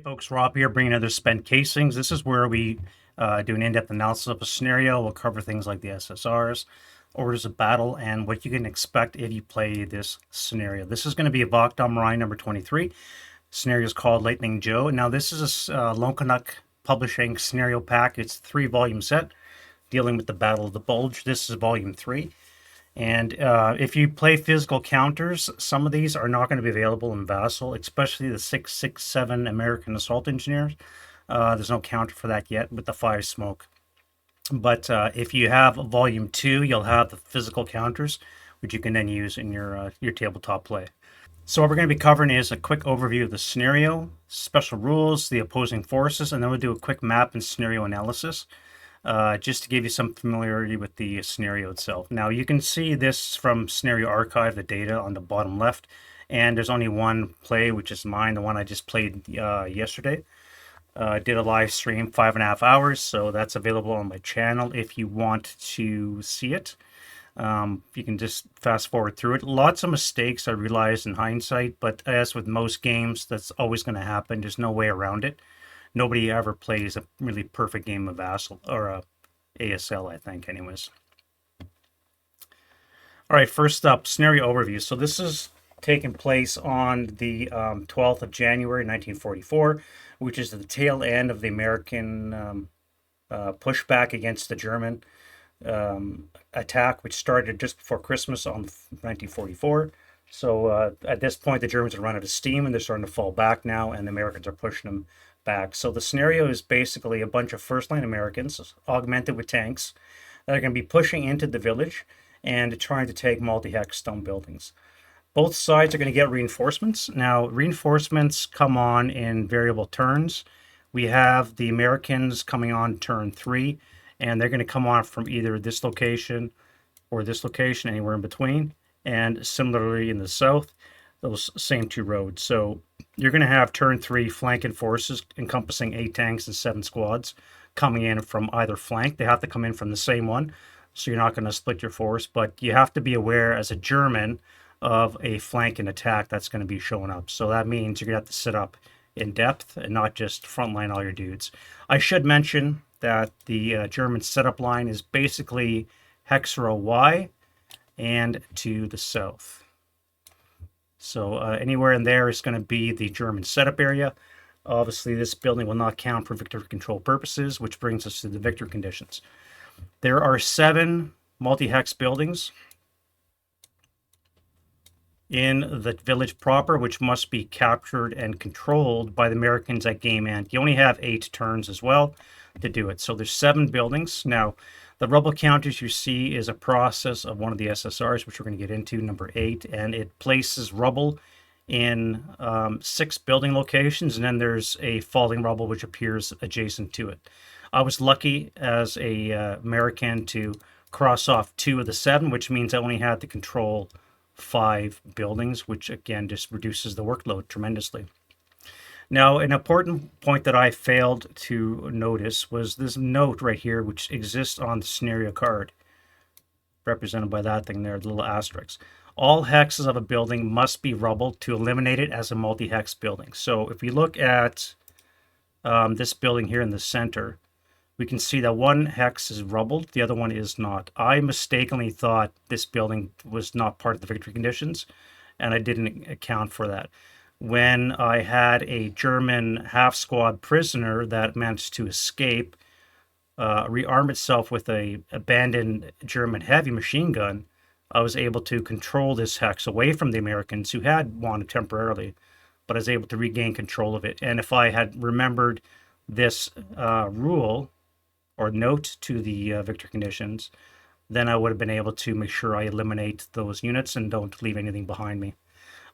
Folks, Rob here, bringing another Spent Casings. This is where we do an in-depth analysis of a scenario. We'll cover things like the SSRs, orders of battle, and what you can expect if you play this scenario. This is going to be a Wacht Rhein number 23. Scenario is called Lightning Joe. Now, this is a Lone Canuck Publishing scenario pack. It's a 3-volume set dealing with the Battle of the Bulge. This is volume 3. And if you play physical counters, some of these are not going to be available in Vassal, especially the 667 American Assault Engineers. There's no counter for that yet with the 5 smoke. But if you have Volume 2, you'll have the physical counters, which you can then use in your tabletop play. So what we're going to be covering is a quick overview of the scenario, special rules, the opposing forces, and then we'll do a quick map and scenario analysis. Just to give you some familiarity with the scenario itself. Now you can see this from Scenario Archive, the data on the bottom left, and there's only one play, which is mine, the one I just played yesterday. Did a live stream, 5.5 hours, so that's available on my channel if you want to see it. You can just fast forward through it. Lots of mistakes I realized in hindsight, but as with most games, that's always going to happen. There's no way around it. Nobody ever plays a really perfect game of Vassal or ASL, I think, anyways. All right, first up, scenario overview. So this is taking place on the 12th of January, 1944, which is the tail end of the American pushback against the German attack, which started just before Christmas on 1944. So at this point, the Germans are running out of steam, and they're starting to fall back now, and the Americans are pushing them back. So the scenario is basically a bunch of first-line Americans augmented with tanks that are going to be pushing into the village and trying to take multi-hex stone buildings. Both sides are going to get reinforcements. Now, reinforcements come on in variable turns. We have the Americans coming on turn 3, and they're going to come on from either this location or this location, anywhere in between. And similarly in the south, those same 2 roads. So you're going to have turn 3 flanking forces encompassing 8 tanks and 7 squads coming in from either flank. They have to come in from the same one, so you're not going to split your force, but you have to be aware as a German of a flanking attack that's going to be showing up. So that means you're going to have to sit up in depth and not just frontline all your dudes. I should mention that the German setup line is basically hex row Y and to the south. So anywhere in there is going to be the German setup area. Obviously, this building will not count for victory control purposes, which brings us to the victory conditions. There are 7 multi-hex buildings in the village proper, which must be captured and controlled by the Americans at game end. You only have 8 turns as well to do it. So there's 7 buildings. Now, the rubble counters you see is a process of one of the SSRs, which we're going to get into, number 8, and it places rubble in 6 building locations, and then there's a falling rubble which appears adjacent to it. I was lucky as a American to cross off 2 of the 7, which means I only had to control 5 buildings, which again just reduces the workload tremendously. Now, an important point that I failed to notice was this note right here, which exists on the scenario card, represented by that thing there, the little asterisk. All hexes of a building must be rubbled to eliminate it as a multi-hex building. So if we look at this building here in the center, we can see that one hex is rubbled, the other one is not. I mistakenly thought this building was not part of the victory conditions, and I didn't account for that. When I had a German half-squad prisoner that managed to escape, rearm itself with a abandoned German heavy machine gun, I was able to control this hex away from the Americans who had won it temporarily, but I was able to regain control of it. And if I had remembered this rule or note to the victory conditions, then I would have been able to make sure I eliminate those units and don't leave anything behind me.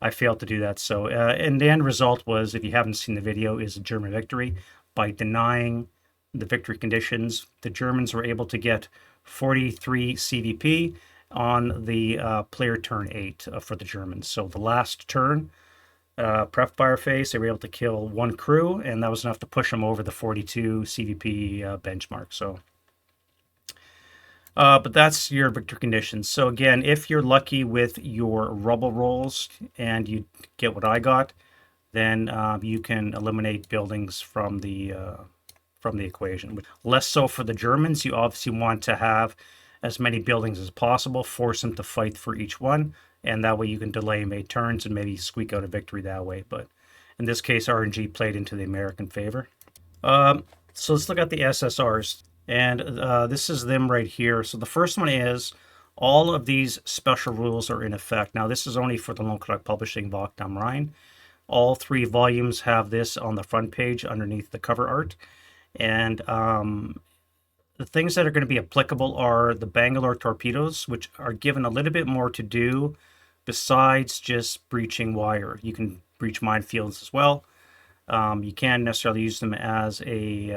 I failed to do that. So, and the end result was, if you haven't seen the video, is a German victory. By denying the victory conditions, the Germans were able to get 43 CVP on the player turn 8 for the Germans. So the last turn, prep fire phase, they were able to kill 1 crew, and that was enough to push them over the 42 CVP benchmark. So But that's your victory conditions. So again, if you're lucky with your rubble rolls and you get what I got, then you can eliminate buildings from the equation. Less so for the Germans. You obviously want to have as many buildings as possible, force them to fight for each one, and that way you can delay mate turns and maybe squeak out a victory that way. But in this case, RNG played into the American favor. So let's look at the SSRs, and this is them right here. So the first one is all of these special rules are in effect. Now this is only for the Lone Canuck Publishing Wacht am Rhein. All 3 volumes have this on the front page underneath the cover art. And the things that are going to be applicable are the Bangalore torpedoes, which are given a little bit more to do besides just breaching wire. You can breach minefields as well. You can't necessarily use them as a,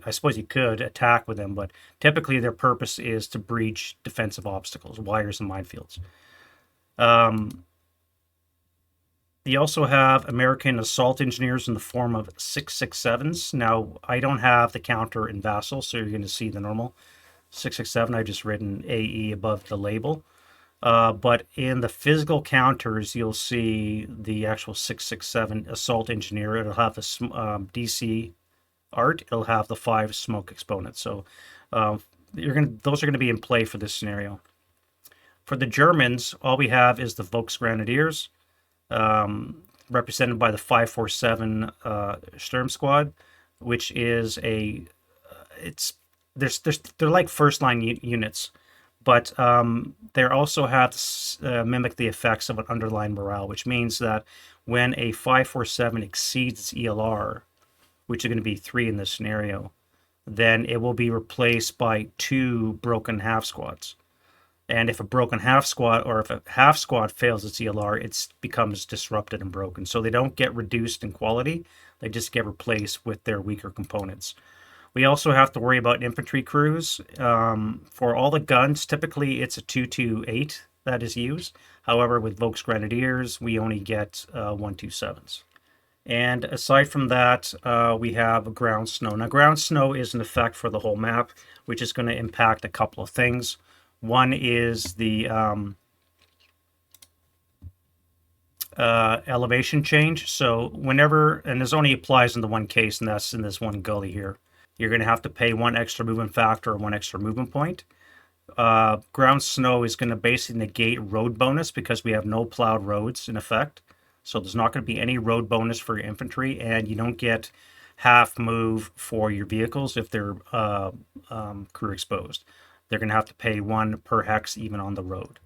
I suppose you could attack with them, but typically their purpose is to breach defensive obstacles, wires and minefields. You also have American assault engineers in the form of 667s. Now, I don't have the counter in Vassal, so you're going to see the normal 667. I just written AE above the label. But in the physical counters, you'll see the actual 667 assault engineer. It'll have the DC art. It'll have the 5 smoke exponents. So those are going to be in play for this scenario. For the Germans, all we have is the Volksgrenadiers, represented by the 547 Sturm Squad, which is they're like first line units, but they also have to mimic the effects of an underlying morale, which means that when a 547 exceeds its ELR, which is going to be 3 in this scenario, then it will be replaced by 2 broken half squads. And if a broken half squad, or if a half squad fails its ELR, it becomes disrupted and broken. So they don't get reduced in quality. They just get replaced with their weaker components. We also have to worry about infantry crews. For all the guns, typically it's a 228 that is used. However, with Volksgrenadiers, we only get 127s. And aside from that, we have ground snow. Now, ground snow is an effect for the whole map, which is going to impact a couple of things. One is the elevation change. So whenever, and this only applies in the one case, and that's in this one gully here, you're going to have to pay 1 extra movement factor or 1 extra movement point. Ground snow is going to basically negate road bonus because we have no plowed roads in effect. So there's not going to be any road bonus for your infantry, and you don't get half move for your vehicles if they're crew exposed. They're going to have to pay 1 per hex even on the road.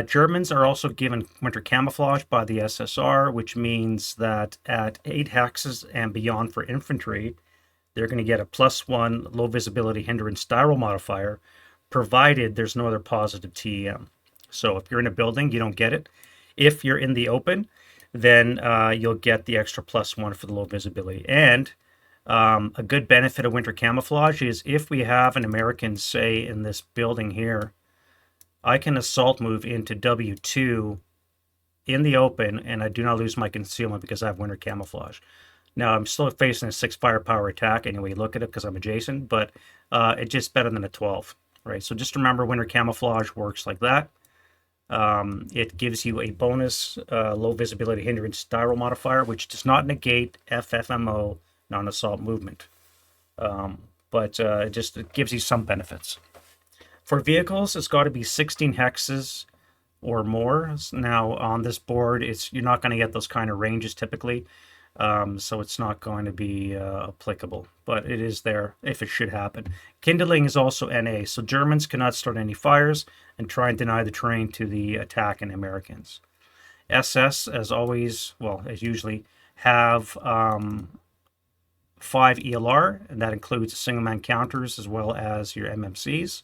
Germans are also given winter camouflage by the SSR, which means that at 8 hexes and beyond for infantry, they're going to get a +1 low visibility hindrance spiral modifier, provided there's no other positive TEM. So if you're in a building, you don't get it. If you're in the open, then you'll get the extra +1 for the low visibility. And a good benefit of winter camouflage is if we have an American, say, in this building here, I can assault move into W2 in the open, and I do not lose my concealment because I have winter camouflage. Now, I'm still facing a 6 firepower attack anyway, look at it, because I'm adjacent, but it's just better than a 12, right? So just remember, winter camouflage works like that. It gives you a bonus low visibility hindrance spiral modifier, which does not negate FFMO non-assault movement, but it gives you some benefits. For vehicles, it's got to be 16 hexes or more. Now on this board, you're not going to get those kind of ranges typically, so it's not going to be applicable, but it is there if it should happen. Kindling is also NA, so Germans cannot start any fires and try and deny the terrain to the attacking Americans. SS, as always, well, as usually, have 5 ELR, and that includes single man counters as well as your MMCs.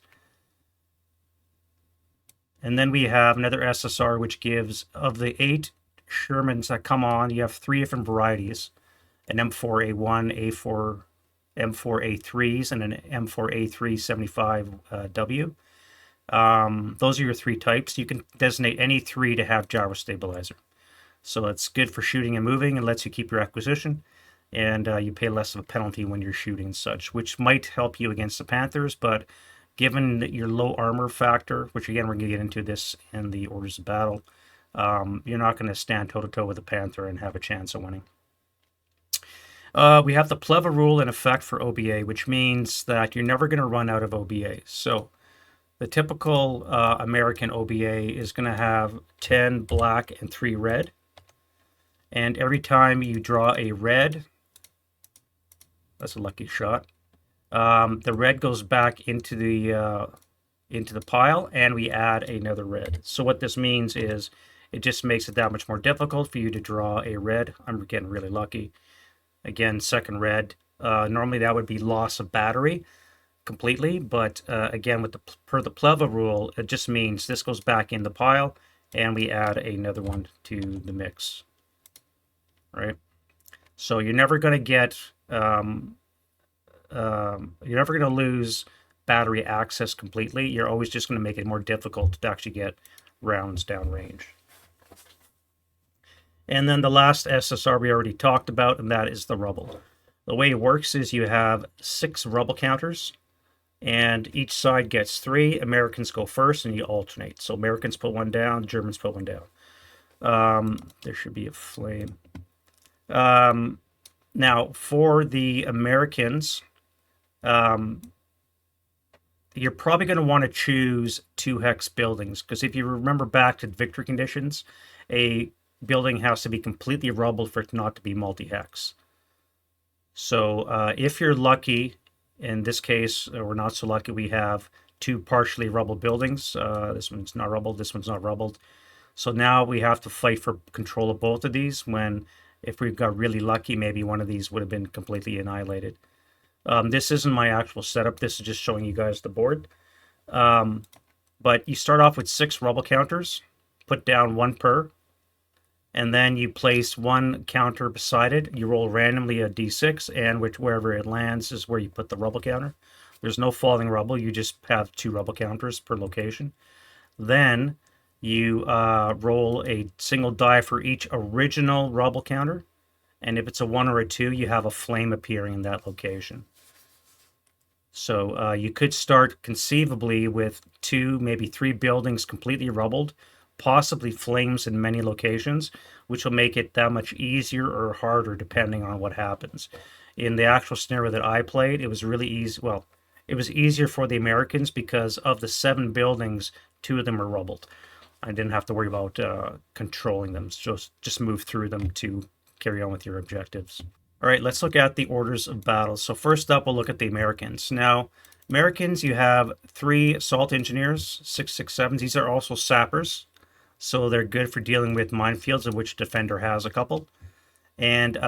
And then we have another SSR, which gives, of the 8 Shermans that come on, you have 3 different varieties: an M4A1, A4, M4A3s, and an M4A375W. Those are your 3 types. You can designate any 3 to have gyro stabilizer. So it's good for shooting and moving and lets you keep your acquisition. And you pay less of a penalty when you're shooting and such, which might help you against the Panthers, but given your low armor factor, which again, we're going to get into this in the orders of battle, you're not going to stand toe-to-toe with a Panther and have a chance of winning. We have the Pleva rule in effect for OBA, which means that you're never going to run out of OBA. So the typical American OBA is going to have 10 black and 3 red. And every time you draw a red, that's a lucky shot, the red goes back into the pile, and we add another red. So what this means is it just makes it that much more difficult for you to draw a red. I'm getting really lucky. Again, second red. Normally that would be loss of battery completely, but again, with per the Pleva rule, it just means this goes back in the pile, and we add another one to the mix. Right? So you're never going to get, you're never going to lose battery access completely. You're always just going to make it more difficult to actually get rounds downrange. And then the last SSR we already talked about, and that is the rubble. The way it works is you have 6 rubble counters, and each side gets 3. Americans go first, and you alternate. So Americans put one down, Germans put one down. There should be a flame. Now, for the Americans, you're probably going to want to choose 2 hex buildings, because if you remember back to victory conditions, a building has to be completely rubbled for it not to be multi-hex. So if you're lucky, in this case, we're not so lucky, we have 2 partially rubbled buildings. This one's not rubbled, this one's not rubbled. So now we have to fight for control of both of these, when if we got really lucky, maybe one of these would have been completely annihilated. This isn't my actual setup. This is just showing you guys the board. But you start off with 6 rubble counters, put down 1 per, and then you place 1 counter beside it. You roll randomly a d6, and wherever it lands is where you put the rubble counter. There's no falling rubble. You just have 2 rubble counters per location. Then you roll a single die for each original rubble counter, and if it's a 1 or a 2, you have a flame appearing in that location. So you could start conceivably with 2, maybe 3 buildings completely rubbled, possibly flames in many locations, which will make it that much easier or harder depending on what happens. In the actual scenario that I played, it was really easy. Well, it was easier for the Americans because of the 7 buildings, 2 of them were rubbled. I didn't have to worry about controlling them. Just move through them to carry on with your objectives. All right, let's look at the orders of battle. So first up, we'll look at the Americans. Now, Americans, you have 3 assault engineers, 667s. These are also sappers, so they're good for dealing with minefields, of which Defender has a couple. And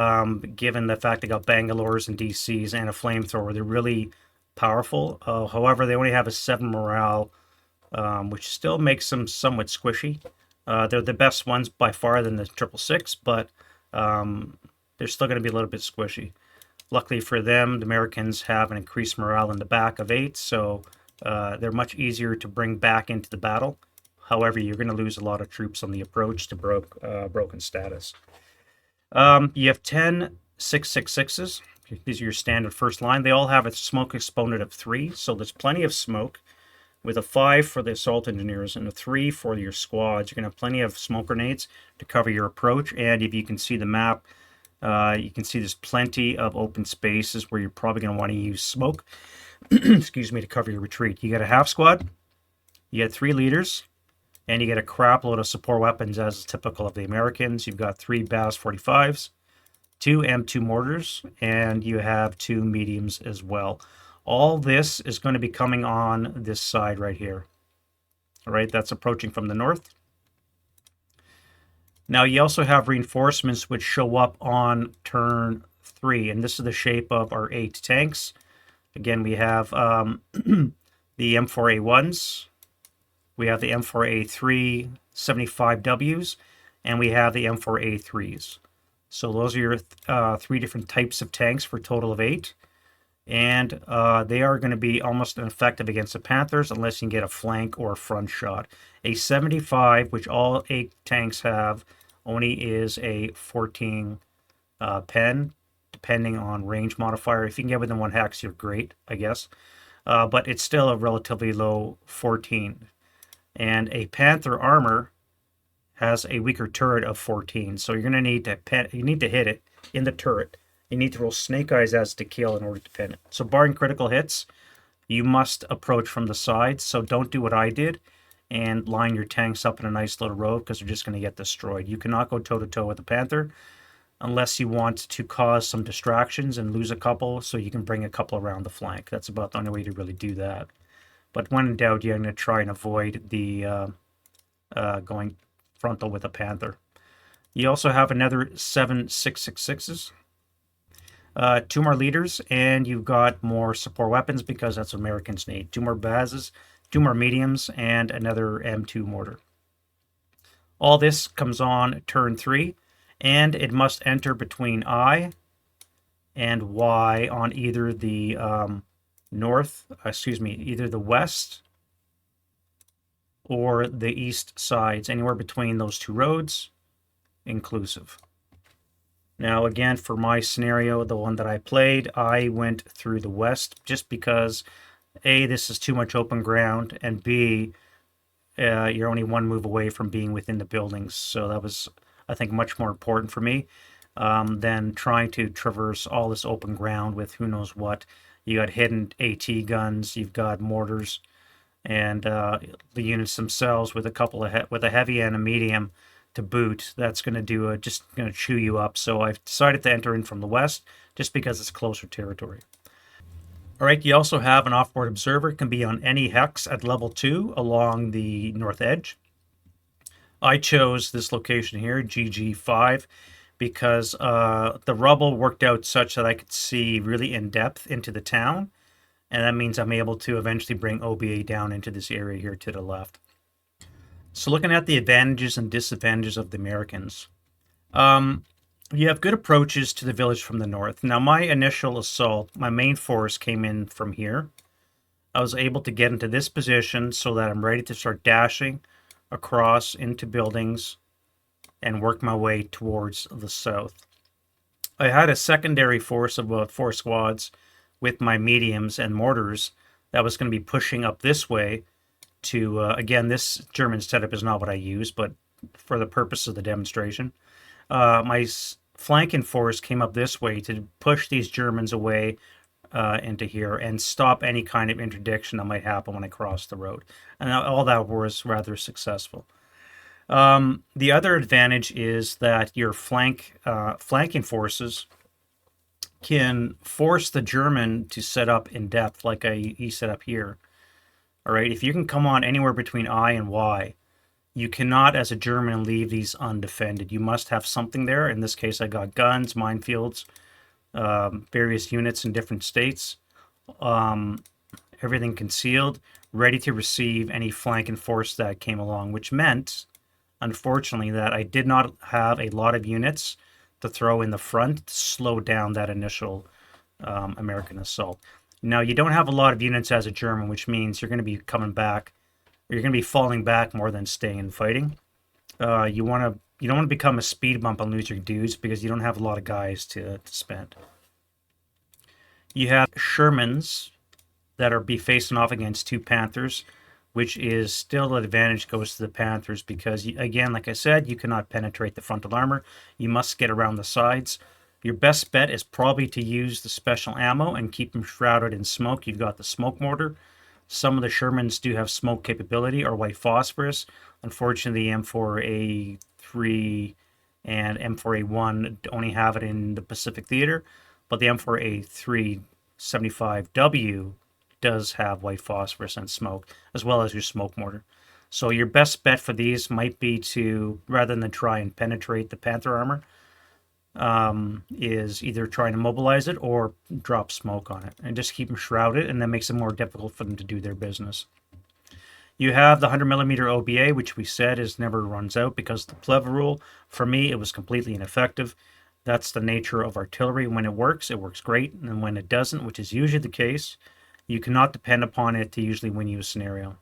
given the fact they got Bangalores and DCs and a flamethrower, they're really powerful. However, they only have a 7 morale, which still makes them somewhat squishy. They're the best ones by far than the 666, but they're still going to be a little bit squishy. Luckily for them, the Americans have an increased morale in the back of 8, so they're much easier to bring back into the battle. However, you're going to lose a lot of troops on the approach to broken status. You have 10 666s. These are your standard first line. They all have a smoke exponent of 3, so there's plenty of smoke. With a 5 for the assault engineers and a 3 for your squads, you're going to have plenty of smoke grenades to cover your approach. And if you can see the map, you can see there's plenty of open spaces where you're probably going to want to use smoke, excuse me, to cover your retreat. You get a half squad, you get 3 leaders, and you get a crap load of support weapons as is typical of the Americans. You've got 3 BAS 45s, 2 M2 mortars, and you have 2 mediums as well. All this is going to be coming on this side right here. All right, that's approaching from the north. Now you also have reinforcements which show up on turn 3, and this is the shape of our 8 tanks. Again, we have the M4A1s, we have the M4A3 75Ws, and we have the M4A3s. So those are your 3 different types of tanks for a total of 8. And they are going to be almost ineffective against the Panthers unless you can get a flank or a front shot. A 75, which all 8 tanks have, only is a 14 pen, depending on range modifier. If you can get within 1 hex, you're great, I guess. But it's still a relatively low 14. And a Panther armor has a weaker turret of 14. So you're going to need to hit it in the turret. You need to roll snake eyes as to kill in order to pin it. So barring critical hits, you must approach from the sides. So don't do what I did and line your tanks up in a nice little row because they're just going to get destroyed. You cannot go toe-to-toe with the Panther unless you want to cause some distractions and lose a couple so you can bring a couple around the flank. That's about the only way to really do that. But when in doubt, you're going to try and avoid the going frontal with a Panther. You also have another 7 6.66s, 2 more leaders, and you've got more support weapons because that's what Americans need. 2 more bases, 2 more mediums, and another M2 mortar. All this comes on turn 3, and it must enter between I and Y on either the either the west or the east sides, anywhere between those 2 roads, inclusive. Now, again, for my scenario, the one that I played, I went through the west just because, A, this is too much open ground, and B, you're only 1 move away from being within the buildings. So that was, I think, much more important for me than trying to traverse all this open ground with who knows what. You got hidden AT guns, you've got mortars, and the units themselves with a couple of with a heavy and a medium to boot. That's going to do just going to chew you up. So I've decided to enter in from the west just because it's closer territory. All right, you also have an offboard observer. It can be on any hex at level 2 along the north edge. I chose this location here, GG5, because the rubble worked out such that I could see really in depth into the town. And that means I'm able to eventually bring OBA down into this area here to the left. So looking at the advantages and disadvantages of the Americans. You have good approaches to the village from the north. Now, my initial assault, my main force came in from here. I was able to get into this position so that I'm ready to start dashing across into buildings and work my way towards the south. I had a secondary force of about 4 squads with my mediums and mortars that was going to be pushing up this way to, again, this German setup is not what I use, but for the purpose of the demonstration. My flanking force came up this way to push these Germans away into here and stop any kind of interdiction that might happen when I cross the road. And all that was rather successful. The other advantage is that your flanking forces can force the German to set up in depth like he set up here. All right, if you can come on anywhere between I and Y, you cannot, as a German, leave these undefended. You must have something there. In this case, I got guns, minefields, various units in different states, everything concealed, ready to receive any flanking force that came along, which meant, unfortunately, that I did not have a lot of units to throw in the front to slow down that initial American assault. Now, you don't have a lot of units as a German, which means you're going to be coming back, or you're going to be falling back more than staying and fighting. You don't want to become a speed bump and lose your dudes because you don't have a lot of guys to spend. You have Shermans that are be facing off against 2 Panthers, which is still an advantage goes to the Panthers because, again, like I said, you cannot penetrate the frontal armor. You must get around the sides. Your best bet is probably to use the special ammo and keep them shrouded in smoke. You've got the smoke mortar. Some of the Shermans do have smoke capability or white phosphorus. Unfortunately, the M4A3 and M4A1 only have it in the Pacific Theater, but the M4A3 75W does have white phosphorus and smoke, as well as your smoke mortar. So your best bet for these might be to, rather than try and penetrate the Panther armor, is either trying to mobilize it or drop smoke on it and just keep them shrouded, and that makes it more difficult for them to do their business. You have the 100mm OBA, which we said never runs out because the Pleva rule. For me, it was completely ineffective. That's the nature of artillery. When it works great, and when it doesn't, which is usually the case, you cannot depend upon it to usually win you a scenario.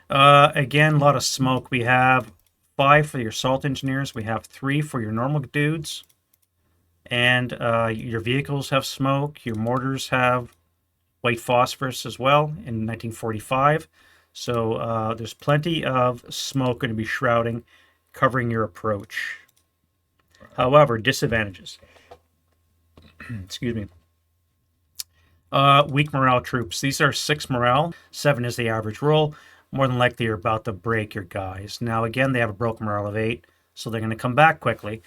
Again, a lot of smoke. We have 5 for your assault engineers. We have 3 for your normal dudes. And your vehicles have smoke. Your mortars have white phosphorus as well in 1945. So there's plenty of smoke going to be shrouding, covering your approach. However, disadvantages. Excuse me. Weak morale troops. These are 6 morale. 7 is the average roll. More than likely, you're about to break your guys. Now, again, they have a broken morale of 8, so they're going to come back quickly,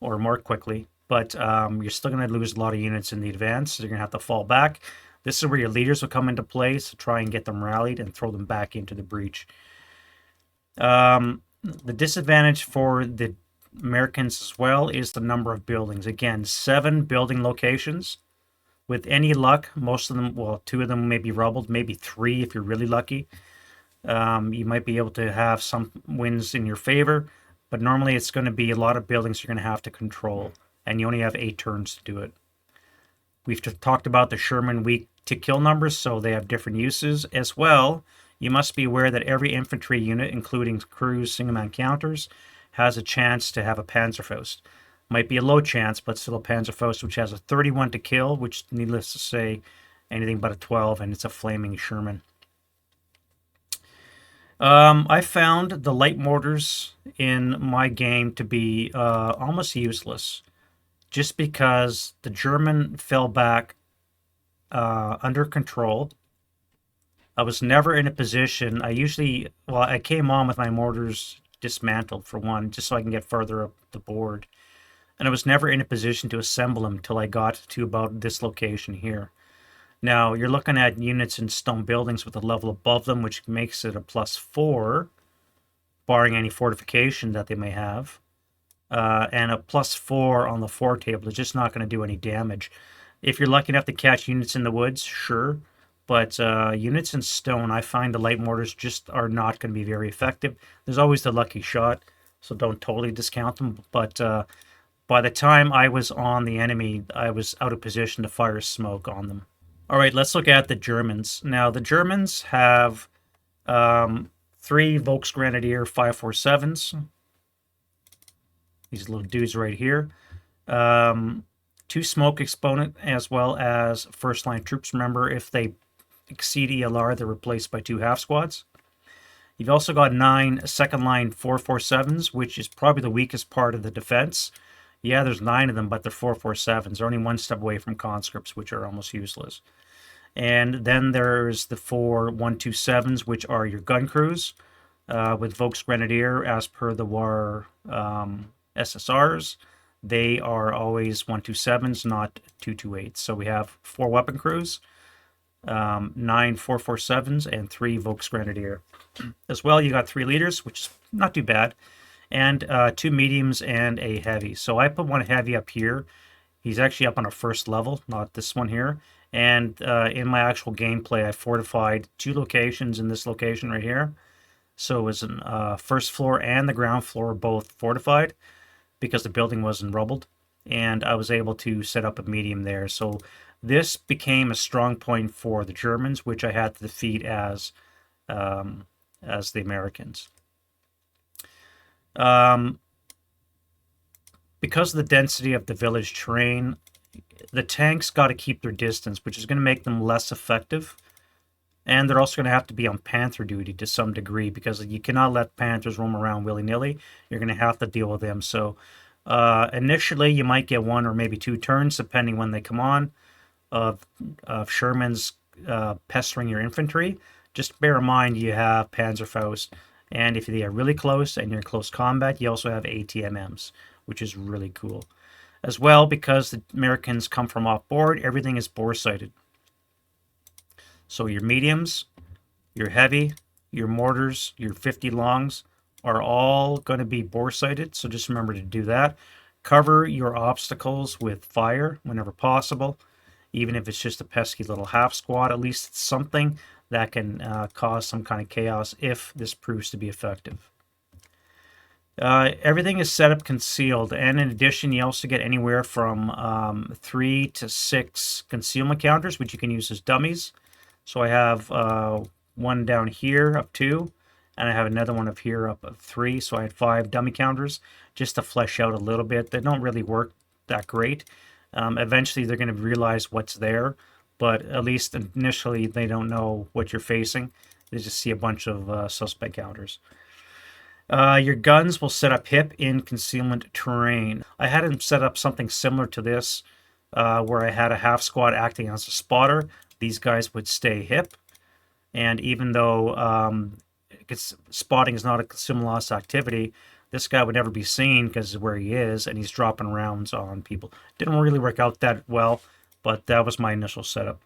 or more quickly. But you're still going to lose a lot of units in the advance, so you're going to have to fall back. This is where your leaders will come into play, so try and get them rallied and throw them back into the breach. The disadvantage for the Americans as well is the number of buildings. Again, 7 building locations. With any luck, most of them, well, 2 of them may be rubbled, maybe 3 if you're really lucky. You might be able to have some wins in your favor, but normally it's going to be a lot of buildings you're going to have to control, and you only have 8 turns to do it. We've talked about the Sherman weak to kill numbers, so they have different uses as well. You must be aware that every infantry unit, including crews, single-man counters, has a chance to have a Panzerfaust. Might be a low chance, but still a Panzerfaust, which has a 31 to kill, which, needless to say, anything but a 12, and it's a flaming Sherman. I found the light mortars in my game to be almost useless, just because the German fell back under control. I was never in a position. I came on with my mortars dismantled for one, just so I can get further up the board. And I was never in a position to assemble them until I got to about this location here. Now, you're looking at units in stone buildings with a level above them, which makes it a +4, barring any fortification that they may have. And a +4 on the 4 table is just not going to do any damage. If you're lucky enough to catch units in the woods, sure. But units in stone, I find the light mortars just are not going to be very effective. There's always the lucky shot, so don't totally discount them. But by the time I was on the enemy, I was out of position to fire smoke on them. All right, let's look at the Germans. Now, the Germans have 3 Volksgrenadier 547s. These little dudes right here. 2 smoke exponent, as well as first-line troops. Remember, if they exceed ELR, they're replaced by 2 half squads. You've also got 9 second-line 447s, which is probably the weakest part of the defense. Yeah, there's 9 of them, but they're 447s. They're only 1 step away from conscripts, which are almost useless. And then there's the 4 127s, which are your gun crews, with Volksgrenadier, as per the WaR SSRs. They are always 127s, not 228s. So we have 4 weapon crews, 9 447s, and 3 Volksgrenadier. As well, you got 3 leaders, which is not too bad, and 2 mediums and a heavy. So I put 1 heavy up here. He's actually up on a first level, not this one here. And in my actual gameplay, I fortified 2 locations in this location right here. So it was first floor and the ground floor both fortified, because the building wasn't rubbled, and I was able to set up a medium there. So this became a strong point for the Germans, which I had to defeat as the Americans. Because of the density of the village terrain, the tanks got to keep their distance, which is going to make them less effective. And they're also going to have to be on Panther duty to some degree, because you cannot let Panthers roam around willy-nilly. You're going to have to deal with them. So initially, you might get 1 or maybe 2 turns, depending when they come on, of Shermans pestering your infantry. Just bear in mind you have Panzerfaust. And if they are really close and you're in close combat, you also have ATMMs, which is really cool. As well, because the Americans come from off-board, everything is bore-sighted. So your mediums, your heavy, your mortars, your 50 longs are all going to be bore-sighted, so just remember to do that. Cover your obstacles with fire whenever possible, even if it's just a pesky little half squad. At least it's something that can cause some kind of chaos if this proves to be effective. Everything is set up concealed, and in addition, you also get anywhere from 3 to 6 concealment counters, which you can use as dummies. So I have 1 down here up 2, and I have another one up here up 3. So I had 5 dummy counters just to flesh out a little bit. They don't really work that great. Eventually, they're going to realize what's there, but at least initially, they don't know what you're facing. They just see a bunch of suspect counters. Your guns will set up hip in concealment terrain. I had him set up something similar to this, where I had a half squad acting as a spotter. These guys would stay hip, and even though spotting is not a concealment loss activity, this guy would never be seen because of where he is, and he's dropping rounds on people. Didn't really work out that well, but that was my initial setup.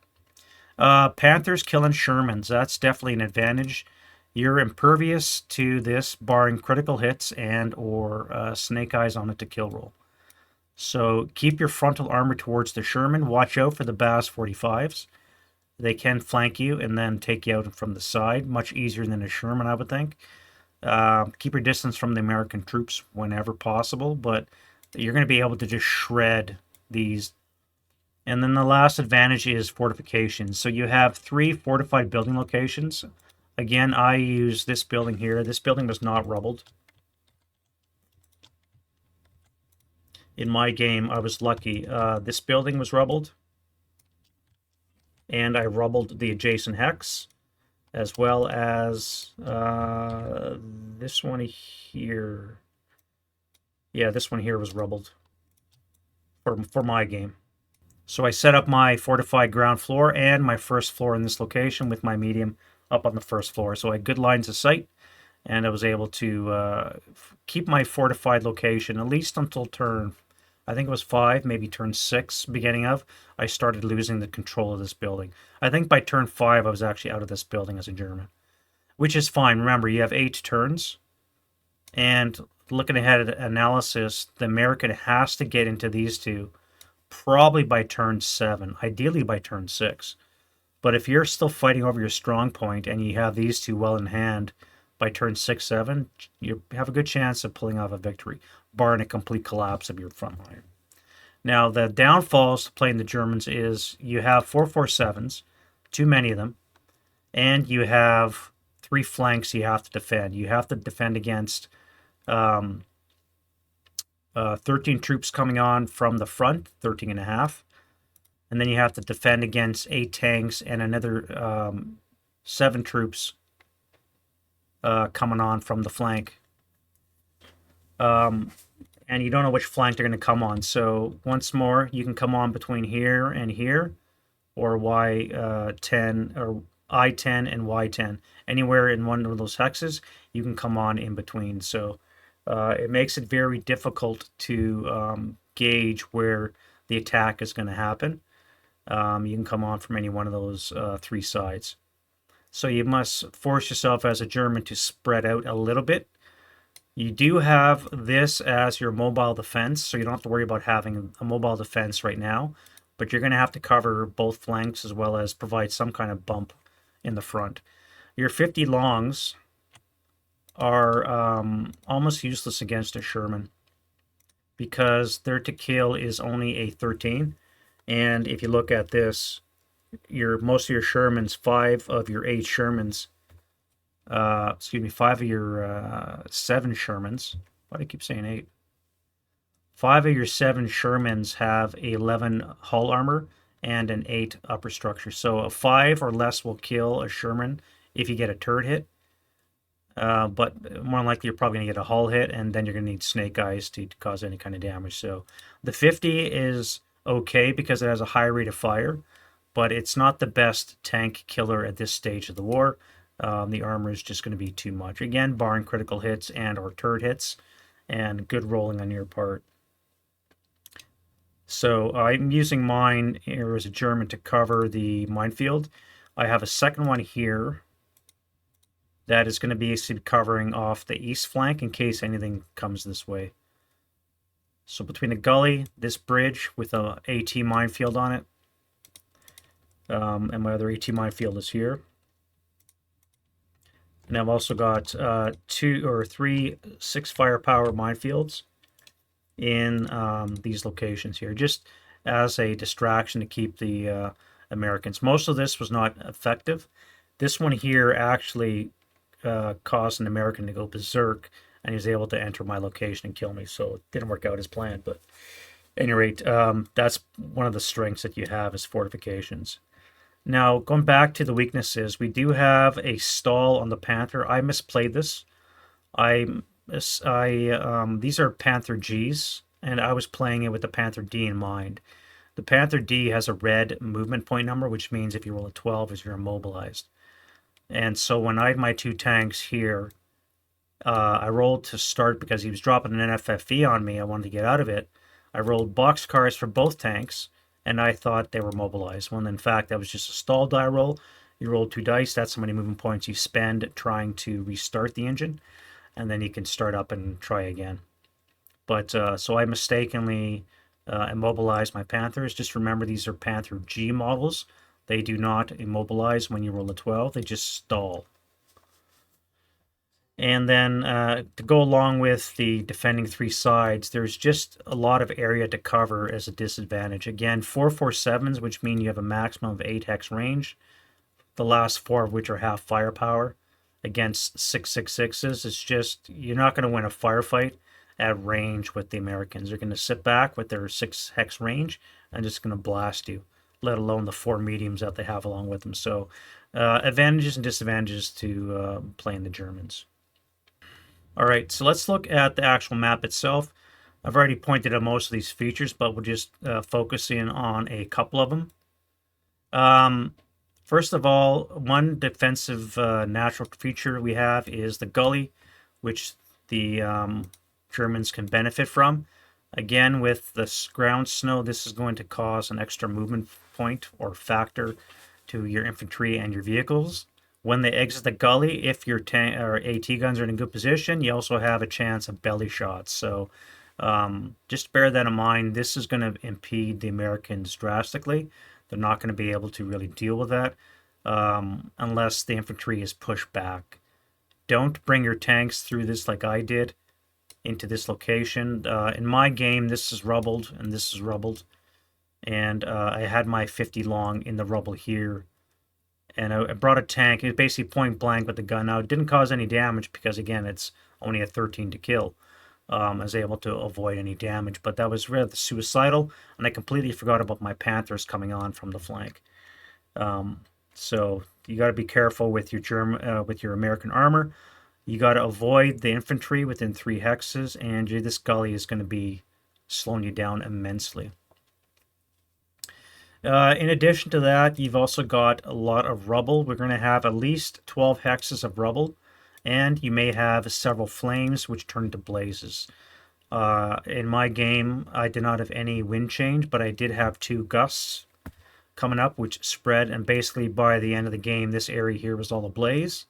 Panthers killing Shermans. That's definitely an advantage. You're impervious to this, barring critical hits and or snake eyes on it to kill roll. So keep your frontal armor towards the Sherman. Watch out for the Baz 45s. They can flank you and then take you out from the side. Much easier than a Sherman, I would think. Keep your distance from the American troops whenever possible, but you're going to be able to just shred these. And then the last advantage is fortifications. So you have 3 fortified building locations. Again, I use this building here. This building was not rubbled. In my game, I was lucky. This building was rubbled. And I rubbled the adjacent hex, as well as this one here. Yeah, this one here was rubbled for my game. So I set up my fortified ground floor and my first floor in this location with my medium up on the first floor. So I had good lines of sight, and I was able to keep my fortified location at least until turn, I think it was 5, maybe turn 6, beginning of, I started losing the control of this building. I think by turn 5, I was actually out of this building as a German, which is fine. Remember, you have 8 turns, and looking ahead at analysis, the American has to get into these two probably by turn 7, ideally by turn 6. But if you're still fighting over your strong point and you have these two well in hand by turn 6, 7, you have a good chance of pulling off a victory, barring a complete collapse of your front line. Now, the downfalls to playing the Germans is you have 447s, too many of them, and you have 3 flanks you have to defend. You have to defend against 13 troops coming on from the front, 13 and a half. And then you have to defend against 8 tanks and another 7 troops coming on from the flank. And you don't know which flank they're going to come on. So once more, you can come on between here and here, or Y10 or I10 and Y10. Anywhere in one of those hexes, you can come on in between. So it makes it very difficult to gauge where the attack is going to happen. You can come on from any one of those 3 sides. So you must force yourself as a German to spread out a little bit. You do have this as your mobile defense, so you don't have to worry about having a mobile defense right now, but you're going to have to cover both flanks as well as provide some kind of bump in the front. Your 50 longs are almost useless against a Sherman because their to kill is only a 13. And if you look at this, most of your Shermans, 5 of your 8 Shermans, 5 of your 7 Shermans, why do I keep saying 8? 5 of your 7 Shermans have 11 hull armor and an 8 upper structure. So a 5 or less will kill a Sherman if you get a turret hit. But more than likely, you're probably going to get a hull hit, and then you're going to need snake eyes to cause any kind of damage. So the 50 is okay because it has a high rate of fire, but it's not the best tank killer at this stage of the war. The armor is just going to be too much. Again, barring critical hits and or turret hits and good rolling on your part. So I'm using mine here as a German to cover the minefield. I have a second one here that is going to be covering off the east flank in case anything comes this way. So between the gully, this bridge with a AT minefield on it, and my other AT minefield is here. And I've also got 2 or 3 6 firepower minefields in these locations here, just as a distraction to keep the Americans. Most of this was not effective. This one here actually caused an American to go berserk, and he was able to enter my location and kill me, so it didn't work out as planned. But at any rate, that's one of the strengths that you have is fortifications. Now, going back to the weaknesses, we do have a stall on the Panther. I misplayed this. I, these are Panther Gs, and I was playing it with the Panther D in mind. The Panther D has a red movement point number, which means if you roll a 12, is you're immobilized. And so when I had my two tanks here, I rolled to start because he was dropping an NFFE on me. I wanted to get out of it. I rolled boxcars for both tanks, and I thought they were mobilized. When in fact, that was just a stall die roll. You roll 2 dice. That's how many movement points you spend trying to restart the engine, and then you can start up and try again. But so I mistakenly immobilized my Panthers. Just remember, these are Panther G models. They do not immobilize when you roll a 12. They just stall. And then to go along with the defending 3 sides, there's just a lot of area to cover as a disadvantage. Again, 447s, which mean you have a maximum of 8 hex range, the last 4 of which are half firepower, against 666s. It's just, you're not going to win a firefight at range with the Americans. They're going to sit back with their 6 hex range and just going to blast you, let alone the 4 mediums that they have along with them. So advantages and disadvantages to playing the Germans. All right, so let's look at the actual map itself. I've already pointed out most of these features, but we'll just focus in on a couple of them. First of all, one defensive natural feature we have is the gully, which the Germans can benefit from. Again, with the ground snow, this is going to cause an extra movement point or factor to your infantry and your vehicles. When they exit the gully, if your tank or AT guns are in a good position, you also have a chance of belly shots. So just bear that in mind. This is going to impede the Americans drastically. They're not going to be able to really deal with that unless the infantry is pushed back. Don't bring your tanks through this like I did into this location. In my game, this is rubbled and this is rubbled. And I had my 50 long in the rubble here. And I brought a tank. It was basically point blank with the gun. Now, it didn't cause any damage because, again, it's only a 13 to kill. I was able to avoid any damage, but that was rather suicidal, and I completely forgot about my Panthers coming on from the flank. So you got to be careful with your American armor. You got to avoid the infantry within 3 hexes, and this gully is going to be slowing you down immensely. In addition to that, you've also got a lot of rubble. We're going to have at least 12 hexes of rubble, and you may have several flames which turn to blazes. In my game, I did not have any wind change, but I did have 2 gusts coming up which spread, and basically by the end of the game, this area here was all ablaze.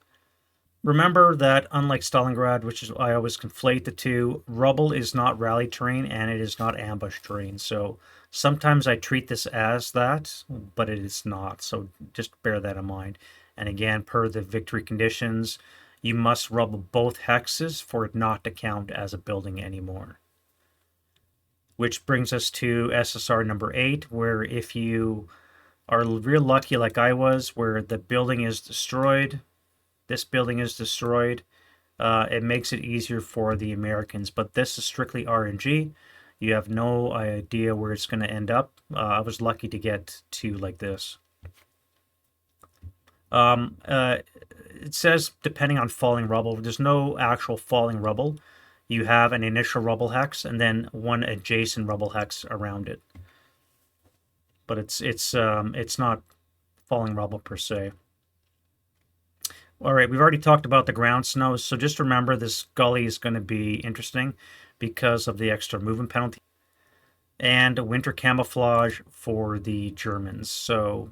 Remember that unlike Stalingrad, which is I always conflate the two, rubble is not rally terrain and it is not ambush terrain. So sometimes I treat this as that, but it is not. So just bear that in mind. And again, per the victory conditions, you must rubble both hexes for it not to count as a building anymore. Which brings us to SSR number 8, where if you are real lucky like I was, where the building is destroyed, this building is destroyed, it makes it easier for the Americans. But this is strictly RNG. You have no idea where it's going to end up. I was lucky to get to like this. It says depending on falling rubble. There's no actual falling rubble. You have an initial rubble hex and then one adjacent rubble hex around it. But it's not falling rubble per se. All right, we've already talked about the ground snow, so just remember this gully is going to be interesting because of the extra movement penalty and winter camouflage for the Germans. So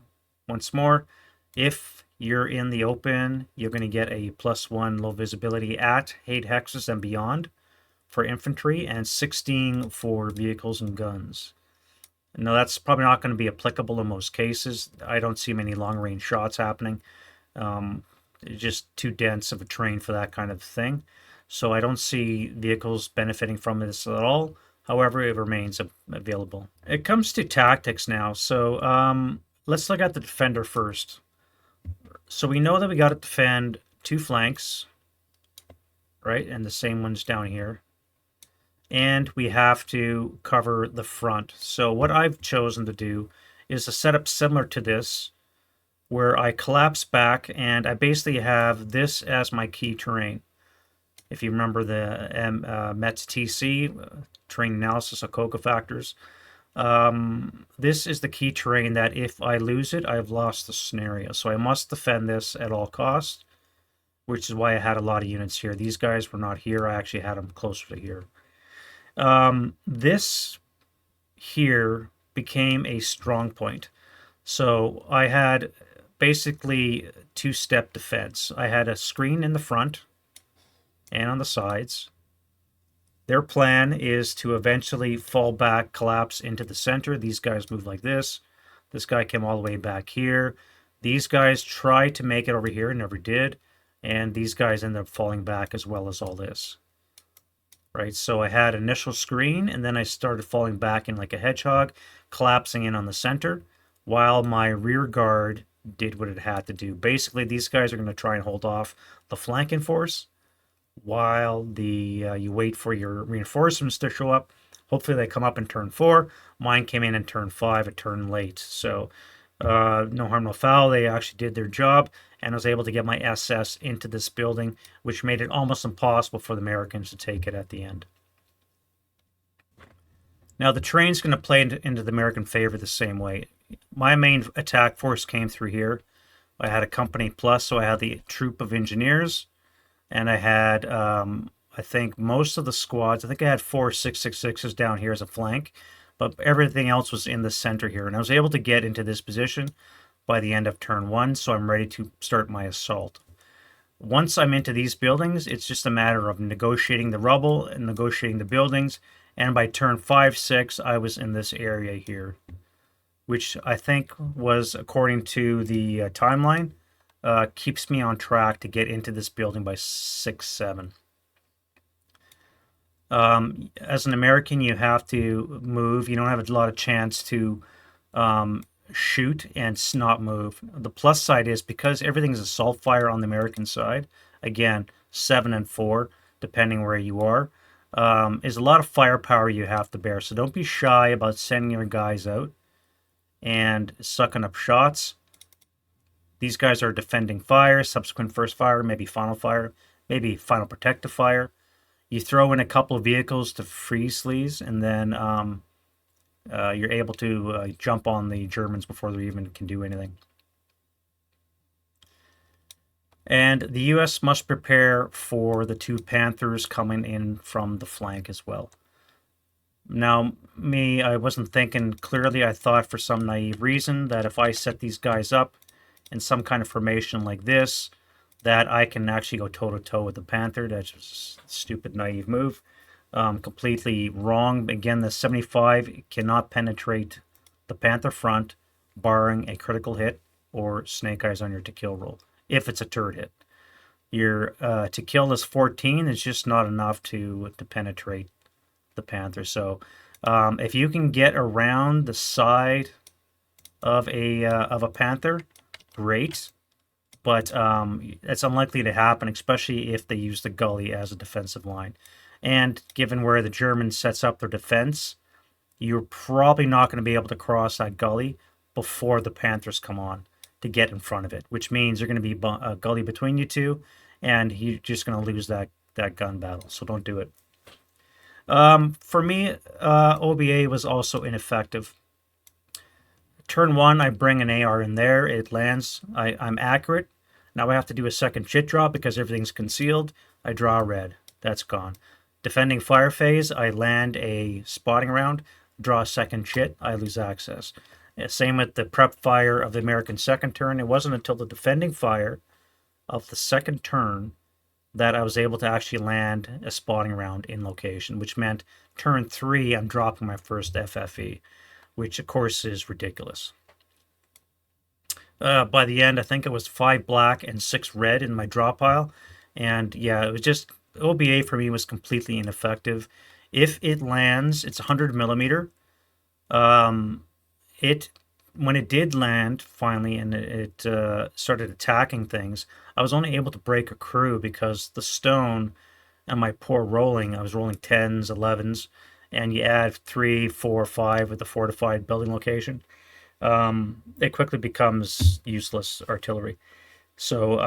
once more, if you're in the open, you're going to get a +1 low visibility at 8 hexes and beyond for infantry and 16 for vehicles and guns. Now that's probably not going to be applicable in most cases. I don't see many long-range shots happening. It's just too dense of a terrain for that kind of thing. So I don't see vehicles benefiting from this at all. However, it remains available. It comes to tactics now. So let's look at the defender first. So we know that we got to defend 2 flanks, right? And the same ones down here. And we have to cover the front. So what I've chosen to do is a setup similar to this, where I collapse back and I basically have this as my key terrain. If you remember the METS TC, terrain analysis of COCA factors, this is the key terrain that if I lose it, I've lost the scenario. So I must defend this at all costs, which is why I had a lot of units here. These guys were not here. I actually had them closer to here. This here became a strong point. So I had basically two-step defense. I had a screen in the front and on the sides. Their plan is to eventually fall back, collapse into the center. These guys move like this. This guy came all the way back here. These guys tried to make it over here and never did. And these guys ended up falling back as well as all this. Right, so I had initial screen, and then I started falling back in like a hedgehog, collapsing in on the center, while my rear guard did what it had to do. Basically, these guys are going to try and hold off the flanking force, while you wait for your reinforcements to show up. Hopefully they come up in turn 4. Mine came in turn 5, a turn late. So no harm, no foul. They actually did their job, and I was able to get my SS into this building, which made it almost impossible for the Americans to take it at the end. Now the terrain's going to play into the American favor the same way. My main attack force came through here. I had a company plus, so I had the troop of engineers, and I had, I think, most of the squads. I think I had 4 666s down here as a flank, but everything else was in the center here. And I was able to get into this position by the end of turn 1, so I'm ready to start my assault. Once I'm into these buildings, it's just a matter of negotiating the rubble and negotiating the buildings. And by turn 5, 6, I was in this area here, which I think was, according to the timeline, keeps me on track to get into this building by 6, 7. As an American, you have to move. You don't have a lot of chance to shoot and not move. The plus side is because everything is assault fire on the American side, again, 7 and 4, depending where you are, is a lot of firepower you have to bear. So don't be shy about sending your guys out and sucking up shots. These guys are defending fire, subsequent first fire, maybe final protective fire. You throw in a couple of vehicles to freeze these, and then you're able to jump on the Germans before they even can do anything. And the U.S. must prepare for the 2 Panthers coming in from the flank as well. Now, I wasn't thinking clearly. I thought for some naive reason that if I set these guys up in some kind of formation like this, that I can actually go toe-to-toe with the Panther. That's just a stupid, naive move. Completely wrong. Again, the 75 cannot penetrate the Panther front, barring a critical hit or snake eyes on your to-kill roll, if it's a turret hit. Your to-kill is 14. It's just not enough to penetrate the Panther. So if you can get around the side of a Panther, great. But it's unlikely to happen, especially if they use the gully as a defensive line. And given where the Germans sets up their defense, you're probably not going to be able to cross that gully before the Panthers come on to get in front of it, which means there's going to be a gully between you two, and you're just going to lose that gun battle. So don't do it. For me, OBA was also ineffective. Turn 1, I bring an AR in there. It lands. I'm accurate. Now I have to do a second chit drop because everything's concealed. I draw a red. That's gone. Defending fire phase, I land a spotting round, draw a second chit, I lose access. Same with the prep fire of the American second turn. It wasn't until the defending fire of the second turn that I was able to actually land a spotting round in location, which meant turn 3, I'm dropping my first FFE, which of course is ridiculous. By the end, I think it was 5 black and 6 red in my draw pile. And yeah, it was just, OBA for me was completely ineffective. If it lands, it's 100 millimeter. When it did land finally and it started attacking things, I was only able to break a crew because the stone and my poor rolling, I was rolling 10s, 11s, and you add 3, 4, 5 with the fortified building location. it quickly becomes useless artillery. So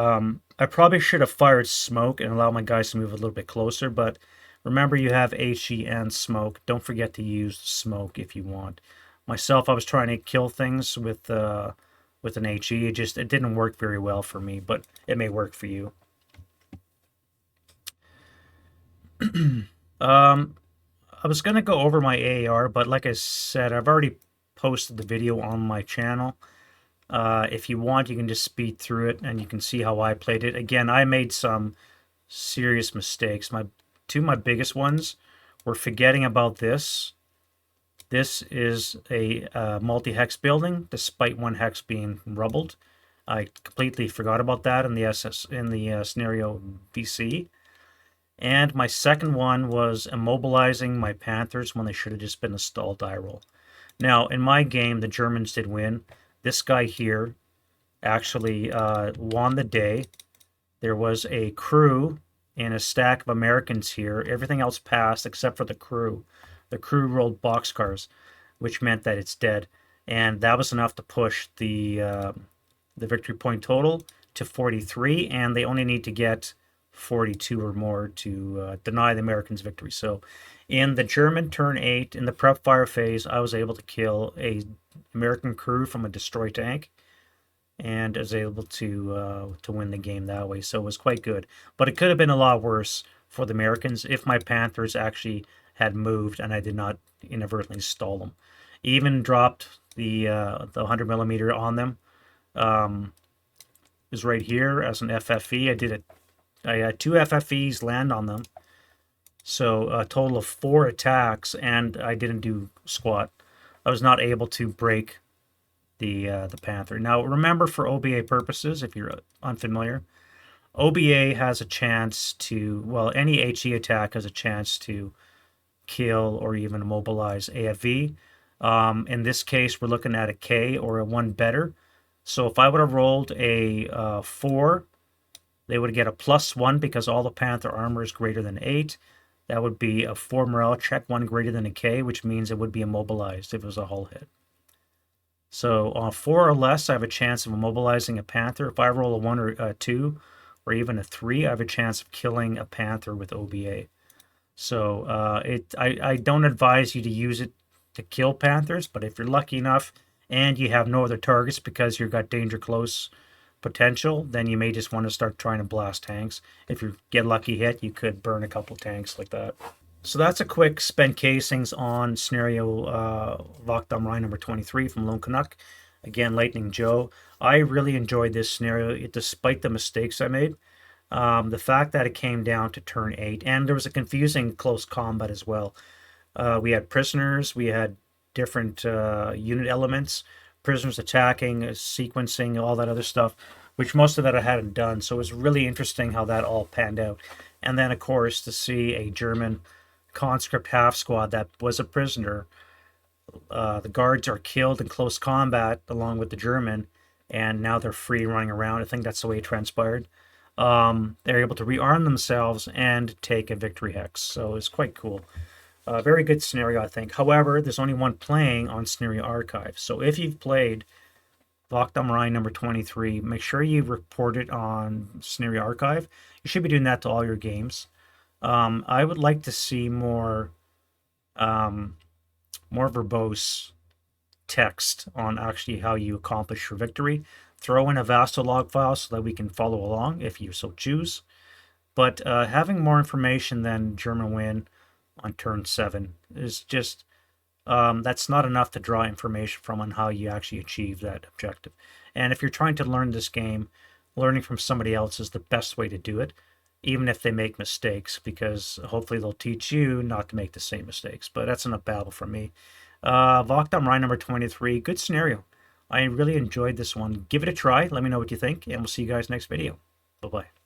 I probably should have fired smoke and allowed my guys to move a little bit closer, but remember you have HE and smoke. Don't forget to use smoke if you want. Myself, I was trying to kill things with an HE. It didn't work very well for me, but it may work for you. Um, I was gonna go over my AAR, but like I said, I've already posted the video on my channel. If you want, you can just speed through it and you can see how I played it. Again, I made some serious mistakes. Two of my biggest ones were forgetting about this. This is a multi-hex building, despite one hex being rubbled. I completely forgot about that in the scenario VC. And my second one was immobilizing my Panthers when they should have just been a stall die roll. Now, in my game, the Germans did win. This guy here actually won the day. There was a crew and a stack of Americans here. Everything else passed except for the crew. The crew rolled boxcars, which meant that it's dead. And that was enough to push the victory point total to 43, and they only need to get 42 or more to deny the Americans victory. So in the German turn 8, in the prep fire phase, I was able to kill a American crew from a destroy tank and was able to win the game that way. So it was quite good. But it could have been a lot worse for the Americans if my Panthers actually had moved and I did not inadvertently stall them. Even dropped the 100 millimeter on them. Is right here as an FFE. I had 2 FFEs land on them. So a total of 4 attacks, and I didn't do squat. I was not able to break the Panther. Now remember, for OBA purposes, if you're unfamiliar, OBA has a chance to, well, any HE attack has a chance to kill or even immobilize AFV. In this case, we're looking at a K or a 1 better. So if I would have rolled a 4, they would get a +1 because all the Panther armor is greater than 8. That would be a 4 morale check, 1 greater than a K, which means it would be immobilized if it was a hull hit. So on 4 or less, I have a chance of immobilizing a Panther. If I roll a 1 or a 2 or even a 3, I have a chance of killing a Panther with OBA. So I don't advise you to use it to kill Panthers, but if you're lucky enough and you have no other targets because you've got danger close potential, then you may just want to start trying to blast tanks. If you get lucky hit, you could burn a couple tanks like that. So that's a quick spent casings on scenario Wacht am Rhein number 23 from Lone Canuck. Again, Lightning Joe. I really enjoyed this scenario despite the mistakes I made. The fact that it came down to turn 8, and there was a confusing close combat as well. We had prisoners, we had different unit elements, prisoners attacking, sequencing, all that other stuff, which most of that I hadn't done. So it was really interesting how that all panned out. And then, of course, to see a German conscript half squad that was a prisoner. The guards are killed in close combat along with the German, and now they're free running around. I think that's the way it transpired. They're able to rearm themselves and take a victory hex. So it's quite cool. Very good scenario, I think. However, there's only one playing on Scenario Archive. So if you've played Wacht am Rhein number 23, make sure you report it on Scenario Archive. You should be doing that to all your games. I would like to see more verbose text on actually how you accomplish your victory. Throw in a Vasto log file so that we can follow along if you so choose. But having more information than German win on turn 7 is just, that's not enough to draw information from on how you actually achieve that objective. And if you're trying to learn this game, learning from somebody else is the best way to do it, even if they make mistakes, because hopefully they'll teach you not to make the same mistakes. But that's enough babble from me. Wacht am Rhein number 23, good scenario. I really enjoyed this one. Give it a try. Let me know what you think, and we'll see you guys next video. Bye-bye.